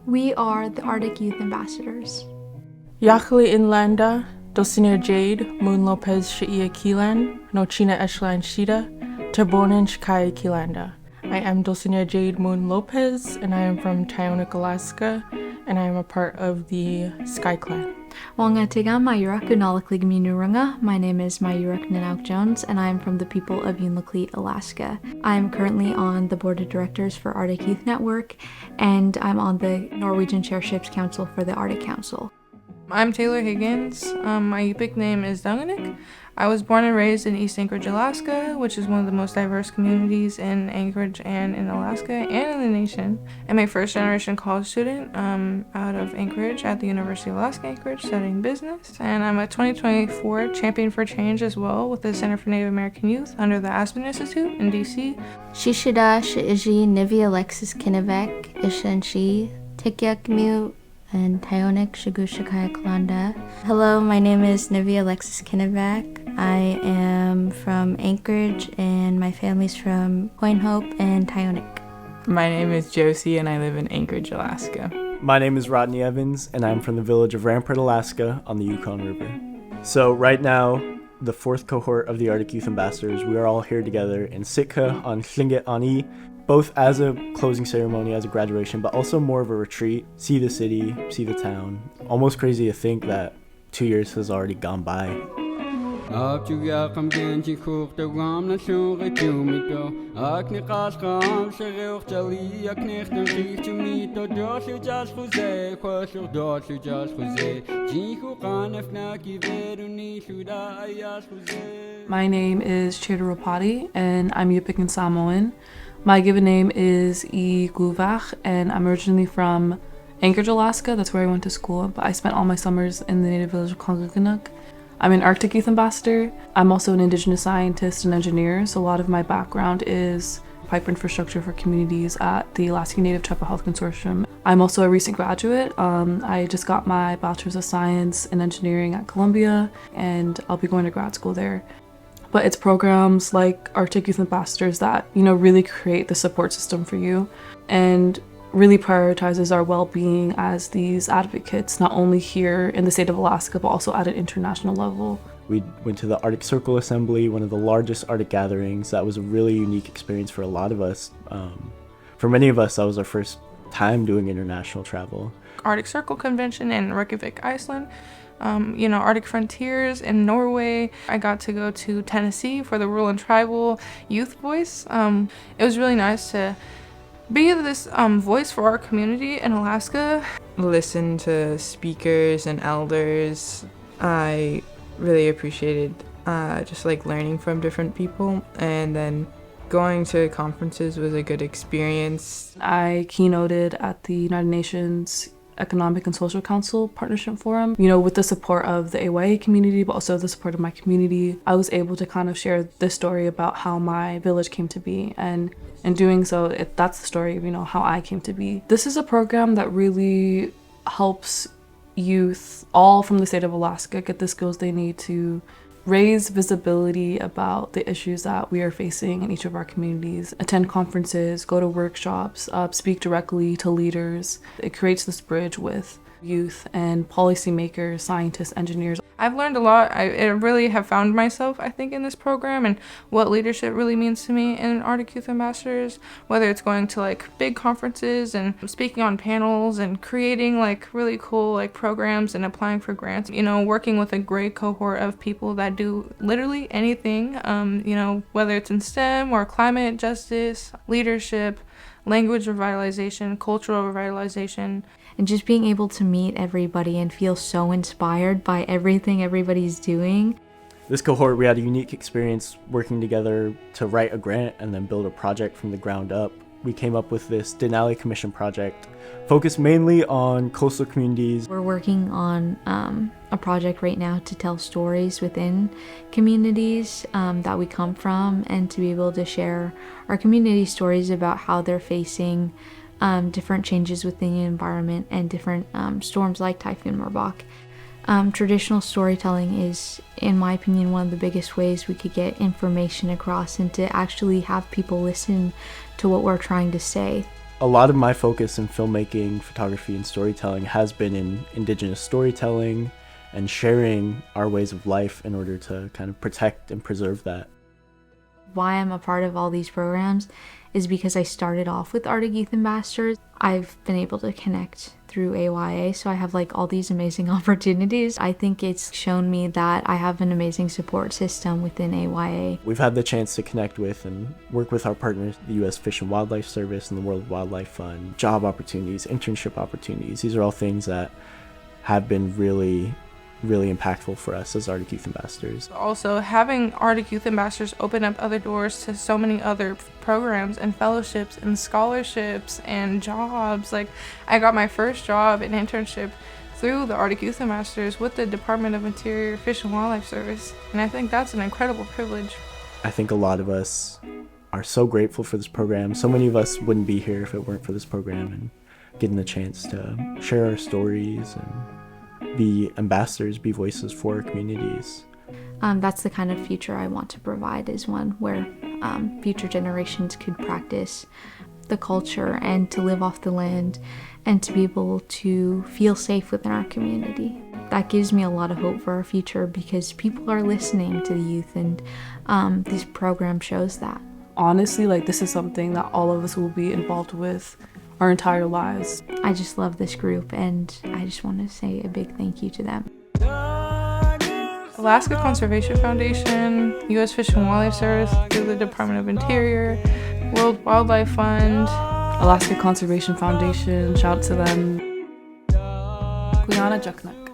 We are the Arctic Youth Ambassadors. Yakali Inlanda, Dulcinea Jade, Moon Lopez Shia Kilan, Nochina Eshline Shida, Terbonin Shkai Kilanda. I am Dulcinea Jade Moon Lopez, and I am from Tyonek, Alaska, and I am a part of the Sky Clan. Wanga tiga Mayurak Unalaklig Minurunga. My name is Mayurak Nanauk Jones, and I am from the people of Unalakleet, Alaska. I am currently on the board of directors for Arctic Youth Network, and I'm on the Norwegian Chairships Council for the Arctic Council. I'm Taylor Higgins. My Yupik name is Dunganik. I was born and raised in East Anchorage, Alaska, which is one of the most diverse communities in Anchorage and in Alaska and in the nation. I'm a first-generation college student out of Anchorage at the University of Alaska Anchorage studying business. And I'm a 2024 Champion for Change as well with the Center for Native American Youth under the Aspen Institute in D.C. Shishida Shiiji Nivi Alexis Kinevek Ishanshi Tikyak Mute and Tyonek Shigushakaya Kalanda. Hello, my name is Nivi Alexis Kinevek. I am from Anchorage and my family's from Point Hope and Tyonek. My name is Josie and I live in Anchorage, Alaska. My name is Rodney Evans and I'm from the village of Rampart, Alaska on the Yukon River. So right now, the fourth cohort of the Arctic Youth Ambassadors, we are all here together in Sitka on Tlingit Ani, both as a closing ceremony, as a graduation, but also more of a retreat. See the city, see the town. Almost crazy to think that 2 years has already gone by. My name is Chidarapati, and I'm Yupik and Samoan. My given name is E. Gluvach, and I'm originally from Anchorage, Alaska. That's where I went to school, but I spent all my summers in the native village of Kongakanuk. I'm an Arctic Youth Ambassador. I'm also an Indigenous scientist and engineer, so a lot of my background is pipe infrastructure for communities at the Alaska Native Tribal Health Consortium. I'm also a recent graduate. I just got my Bachelor's of Science in Engineering at Columbia, and I'll be going to grad school there. But it's programs like Arctic Youth Ambassadors that, really create the support system for you and really prioritizes our well-being as these advocates, not only here in the state of Alaska, but also at an international level. We went to the Arctic Circle Assembly, one of the largest Arctic gatherings. That was a really unique experience for a lot of us. For many of us, that was our first time doing international travel. Arctic Circle Convention in Reykjavik, Iceland. Arctic Frontiers in Norway. I got to go to Tennessee for the Rural and Tribal Youth Voice. It was really nice to be this voice for our community in Alaska. Listen to speakers and elders. I really appreciated just learning from different people, and then going to conferences was a good experience. I keynoted at the United Nations Economic and Social Council Partnership Forum, with the support of the AYA community, but also the support of my community. I was able to kind of share this story about how my village came to be, and in doing so, that's the story of, how I came to be. This is a program that really helps youth all from the state of Alaska get the skills they need to raise visibility about the issues that we are facing in each of our communities, attend conferences, go to workshops, speak directly to leaders. It creates this bridge with youth and policymakers, scientists, engineers. I've learned a lot. I really have found myself, I think, in this program and what leadership really means to me in Arctic Youth Ambassadors, whether it's going to big conferences and speaking on panels and creating really cool programs and applying for grants, working with a great cohort of people that do literally anything, whether it's in STEM or climate justice, leadership, language revitalization, cultural revitalization. And just being able to meet everybody and feel so inspired by everything everybody's doing. This cohort, we had a unique experience working together to write a grant and then build a project from the ground up. We came up with this Denali Commission project, focused mainly on coastal communities. We're working on a project right now to tell stories within communities that we come from, and to be able to share our community stories about how they're facing different changes within the environment and different storms like Typhoon Merbok. Traditional storytelling is, in my opinion, one of the biggest ways we could get information across and to actually have people listen to what we're trying to say. A lot of my focus in filmmaking, photography, and storytelling has been in indigenous storytelling and sharing our ways of life in order to kind of protect and preserve that. Why I'm a part of all these programs is because I started off with Arctic Youth Ambassadors. I've been able to connect through AYA, so I have like all these amazing opportunities. I think it's shown me that I have an amazing support system within AYA. We've had the chance to connect with and work with our partners, the U.S. Fish and Wildlife Service and the World Wildlife Fund, job opportunities, internship opportunities. These are all things that have been really impactful for us as Arctic Youth Ambassadors. Also, having Arctic Youth Ambassadors open up other doors to so many other programs and fellowships and scholarships and jobs. Like, I got my first job and internship through the Arctic Youth Ambassadors with the Department of Interior Fish and Wildlife Service, and I think that's an incredible privilege. I think a lot of us are so grateful for this program. So many of us wouldn't be here if it weren't for this program, and getting the chance to share our stories and be ambassadors, be voices for our communities. That's the kind of future I want to provide, is one where future generations could practice the culture and to live off the land and to be able to feel safe within our community. That gives me a lot of hope for our future because people are listening to the youth, and this program shows that. Honestly, like, this is something that all of us will be involved with our entire lives. I just love this group, and I just want to say a big thank you to them. Alaska Conservation Foundation, U.S. Fish and Wildlife Service through the Department of Interior, World Wildlife Fund, Alaska Conservation Foundation, shout out to them. Guyana Jukna.